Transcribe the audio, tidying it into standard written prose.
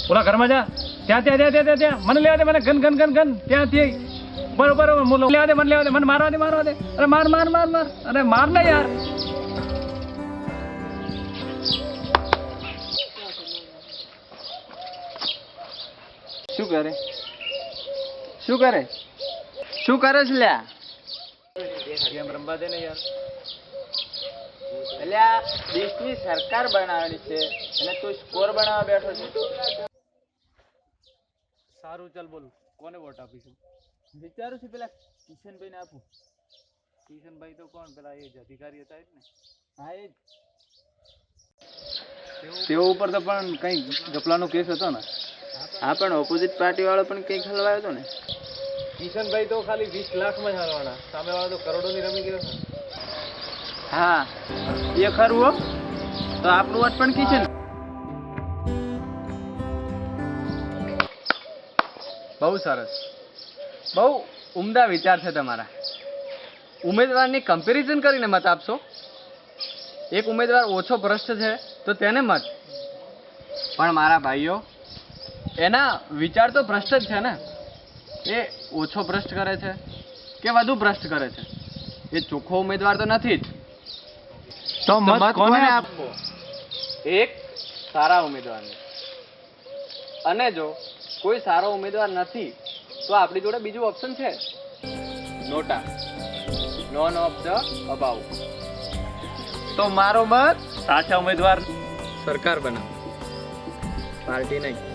ઓલા ઘરમાં જા, ત્યાં ત્યાં ત્યાં ત્યાં ત્યાં મને લેવા દે, મને ગન ગન ગન ગન ત્યાંથી બરોબર લેવા દે, મને મારવા દે. અરે માર અરે માર ને યાર. શું કરે છે લ્યા? ગેમ રમવા દે ને યાર. અલ્યા દેશની સરકાર બનાવવાની છે અને તું સ્કોર બનાવવા બેઠો છે. સારું ચાલ બોલ, કોને વોટ આપીશું? વિચારું છું પેલા કિશનભાઈ ને આપું. કિશનભાઈ તો કોણ, પેલા એ જ અધિકારી હતા એ જ ને? હા એ તેઓ ઉપર તો પણ કઈ ગપલાનો કેસ હતો ને. હા પણ ઓપોઝિટ પાર્ટી વાળો પણ કંઈક હલવાયો હતો ને. કિશનભાઈ તો ખાલી 20 લાખમાં જ હારવાના, સામે વાળો તો કરોડોની રમી ગયો છે. હા એ ખરું હો. તો આપણું વોટ પણ કિશન. બહુ સરસ, બહુ ઉમદા વિચાર છે તમારા. ઉમેદવારની કમ્પેરિઝન કરીને મત આપશો. એક ઉમેદવાર ઓછો ભ્રષ્ટ છે તો તેને મત. પણ મારા ભાઈઓ, એના વિચાર તો ભ્રષ્ટ જ છે ને. એ ઓછો ભ્રષ્ટ કરે છે કે વધુ ભ્રષ્ટ કરે છે, એ ચોખ્ખો ઉમેદવાર તો નથી જ. તો મત કોને આપવો? એક સારા ઉમેદવારને. અને જો કોઈ સારો ઉમેદવાર નથી તો આપણી જોડે બીજું ઓપ્શન છે, નોટા, નોન ઓફ ધ અબાઉ. તો મારો મત સાચા ઉમેદવાર. સરકાર બનાવો, પાર્ટી નહીં.